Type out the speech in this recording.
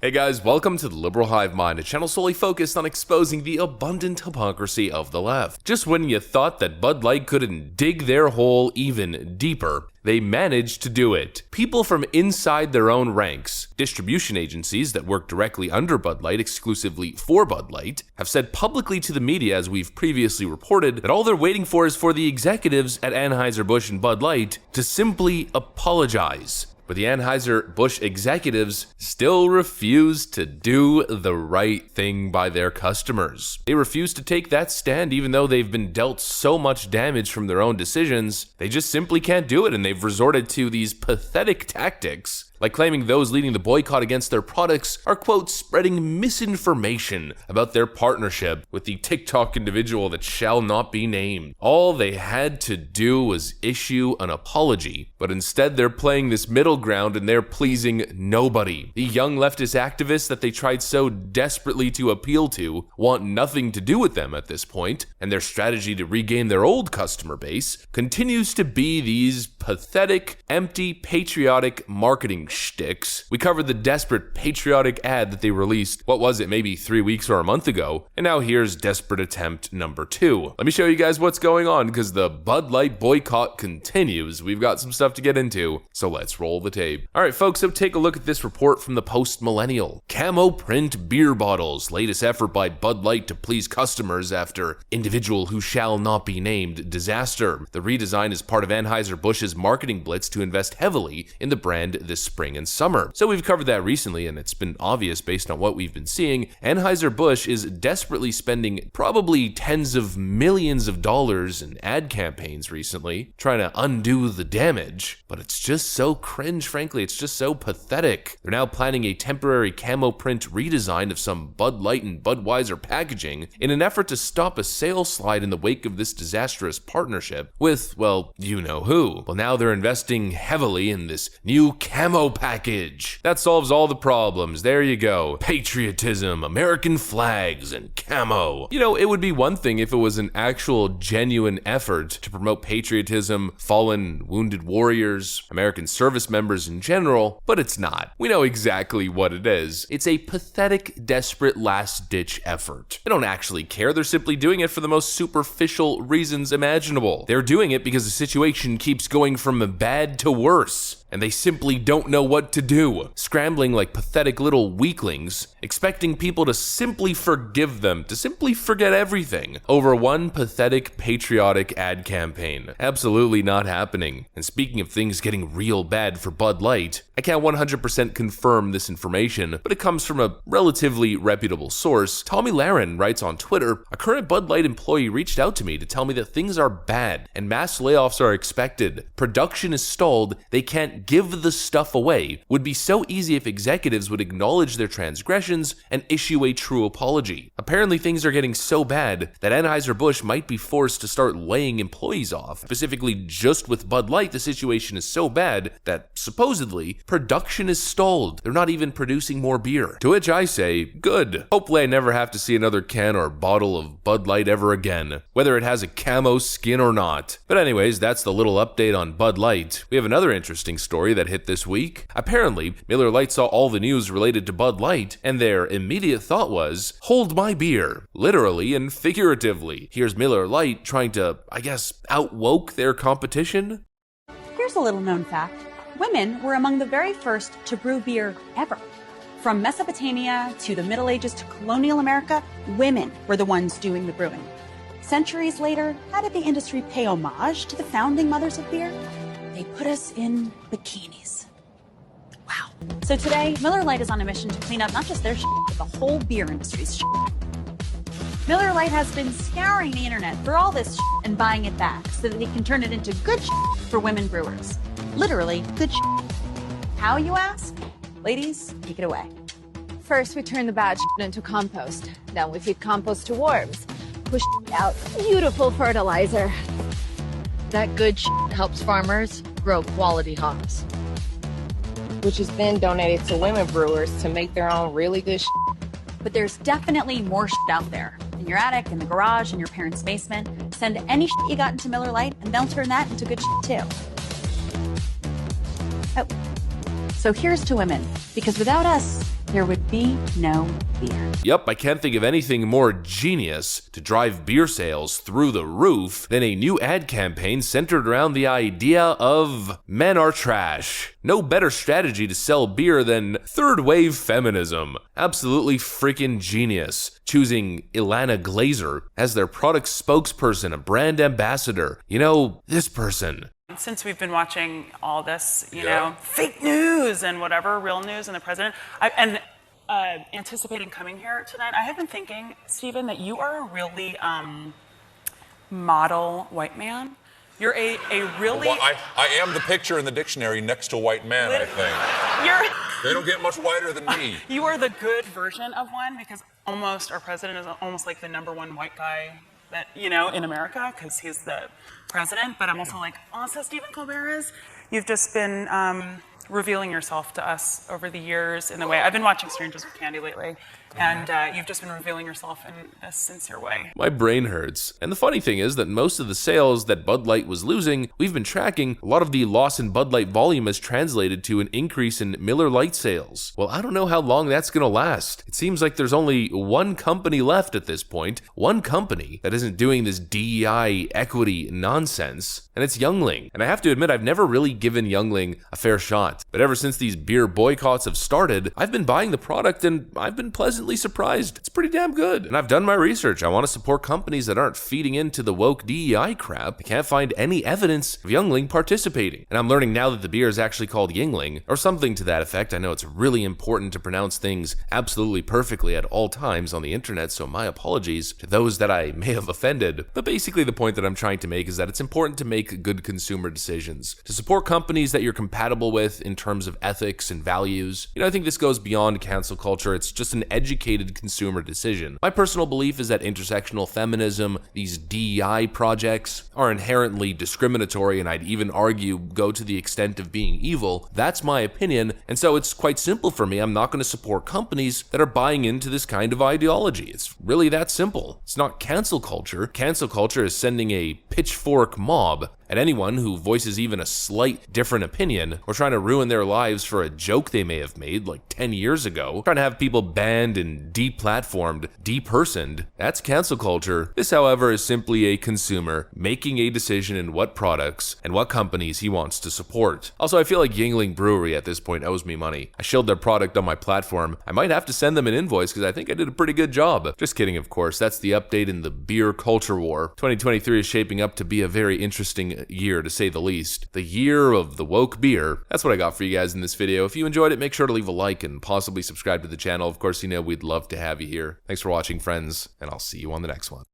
Hey guys, welcome to the Liberal Hive Mind, a channel solely focused on exposing the abundant hypocrisy of the left. Just when you thought that Bud Light couldn't dig their hole even deeper, they managed to do it. People from inside their own ranks, distribution agencies that work directly under Bud Light exclusively for Bud Light, have said publicly to the media, as we've previously reported, that all they're waiting for is for the executives at Anheuser-Busch and Bud Light to simply apologize. But the Anheuser-Busch executives still refuse to do the right thing by their customers. They refuse to take that stand even though they've been dealt so much damage from their own decisions. They just simply can't do it, and they've resorted to these pathetic tactics, like claiming those leading the boycott against their products are, quote, spreading misinformation about their partnership with the TikTok individual that shall not be named. All they had to do was issue an apology, but instead they're playing this middle ground and they're pleasing nobody. The young leftist activists that they tried so desperately to appeal to want nothing to do with them at this point, and their strategy to regain their old customer base continues to be these pathetic, empty, patriotic marketing shticks. We covered the desperate patriotic ad that they released, what was it, maybe 3 weeks or a month ago, and now here's desperate attempt number 2. Let me show you guys what's going on, because the Bud Light boycott continues. We've got some stuff to get into, so let's roll the tape. Alright folks, so take a look at this report from the Post-Millennial. Camo print beer bottles, latest effort by Bud Light to please customers after individual who shall not be named disaster. The redesign is part of Anheuser-Busch's marketing blitz to invest heavily in the brand this spring and summer. So we've covered that recently, and it's been obvious based on what we've been seeing. Anheuser-Busch is desperately spending probably tens of millions of dollars in ad campaigns recently, trying to undo the damage. But it's just so cringe, frankly. It's just so pathetic. They're now planning a temporary camo print redesign of some Bud Light and Budweiser packaging in an effort to stop a sales slide in the wake of this disastrous partnership with, well, you know who. Well, now they're investing heavily in this new camo package. That solves all the problems. There you go. Patriotism, American flags, and camo. You know, it would be one thing if it was an actual genuine effort to promote patriotism, fallen, wounded warriors, American service members in general, but it's not. We know exactly what it is. It's a pathetic, desperate, last-ditch effort. They don't actually care. They're simply doing it for the most superficial reasons imaginable. They're doing it because the situation keeps going from bad to worse, and they simply don't know what to do, scrambling like pathetic little weaklings, expecting people to simply forgive them, to simply forget everything over one pathetic patriotic ad campaign. Absolutely not happening. And speaking of things getting real bad for Bud Light, I can't 100% confirm this information, but it comes from a relatively reputable source. Tommy Lahren writes on Twitter, "A current Bud Light employee reached out to me to tell me that things are bad and mass layoffs are expected. Production is stalled, they can't give the stuff away. Would be so easy if executives would acknowledge their transgressions and issue a true apology." Apparently things are getting so bad that Anheuser-Busch might be forced to start laying employees off. Specifically, just with Bud Light, the situation is so bad that supposedly production is stalled. They're not even producing more beer. To which I say, good. Hopefully I never have to see another can or bottle of Bud Light ever again, whether it has a camo skin or not. But anyways, that's the little update on Bud Light. We have another interesting story that hit this week. Apparently, Miller Lite saw all the news related to Bud Light, and their immediate thought was, hold my beer, literally and figuratively. Here's Miller Lite trying to, I guess, outwoke their competition. Here's a little known fact. Women were among the very first to brew beer ever. From Mesopotamia to the Middle Ages to colonial America, women were the ones doing the brewing. Centuries later, how did the industry pay homage to the founding mothers of beer? They put us in bikinis. Wow. So today, Miller Lite is on a mission to clean up not just their shit, but the whole beer industry's shit. Miller Lite has been scouring the internet for all this shit and buying it back so that they can turn it into good shit for women brewers. Literally, good shit. How, you ask? Ladies, take it away. First, we turn the bad shit into compost. Then we feed compost to worms. Push out beautiful fertilizer. That good shit helps farmers grow quality hops, which is then donated to women brewers to make their own really good shit. But there's definitely more shit out there. In your attic, in the garage, in your parents' basement. Send any shit you got into Miller Lite, and they'll turn that into good shit too. Oh. So here's to women, because without us, there would be no beer. Yup, I can't think of anything more genius to drive beer sales through the roof than a new ad campaign centered around the idea of men are trash. No better strategy to sell beer than third wave feminism. Absolutely freaking genius. Choosing Ilana Glazer as their product spokesperson, a brand ambassador. You know, this person. Since we've been watching all this, you know, fake news and whatever, real news and the president, anticipating coming here tonight, I have been thinking, Stephen, that you are a really model white man. You're a really... Well, I am the picture in the dictionary next to white man, I think. They don't get much whiter than me. You are the good version of one, because almost our president is almost like the #1 white guy that, you know, in America, because he's the president. But I'm also like, so Stephen Colbert is. You've just been revealing yourself to us over the years in the way. I've been watching Strangers with Candy lately, and you've just been revealing yourself in a sincere way. My brain hurts. And the funny thing is that most of the sales that Bud Light was losing, we've been tracking. A lot of the loss in Bud Light volume has translated to an increase in Miller Lite sales. Well, I don't know how long that's gonna last. It seems like there's only one company left at this point, one company that isn't doing this DEI equity nonsense, and it's Yuengling. And I have to admit, I've never really given Yuengling a fair shot. But ever since these beer boycotts have started, I've been buying the product and I've been pleasantly surprised. It's pretty damn good. And I've done my research. I want to support companies that aren't feeding into the woke DEI crap. I can't find any evidence of Yuengling participating. And I'm learning now that the beer is actually called Yuengling, or something to that effect. I know it's really important to pronounce things absolutely perfectly at all times on the internet, so my apologies to those that I may have offended. But basically the point that I'm trying to make is that it's important to make good consumer decisions, to support companies that you're compatible with in terms of ethics and values. You know, I think this goes beyond cancel culture. It's just an educated consumer decision. My personal belief is that intersectional feminism, these DEI projects, are inherently discriminatory, and I'd even argue go to the extent of being evil. That's my opinion, and so it's quite simple for me. I'm not going to support companies that are buying into this kind of ideology. It's really that simple. It's not cancel culture. Cancel culture is sending a pitchfork mob at anyone who voices even a slight different opinion, or trying to ruin their lives for a joke they may have made like 10 years ago, trying to have people banned and deplatformed, depersoned. That's cancel culture. This, however, is simply a consumer making a decision in what products and what companies he wants to support. Also, I feel like Yuengling Brewery at this point owes me money. I shilled their product on my platform. I might have to send them an invoice because I think I did a pretty good job. Just kidding, of course. That's the update in the beer culture war. 2023 is shaping up to be a very interesting year, to say the least. The year of the woke beer. That's what I got for you guys in this video. If you enjoyed it, make sure to leave a like and possibly subscribe to the channel. Of course, you know we'd love to have you here. Thanks for watching, friends, and I'll see you on the next one.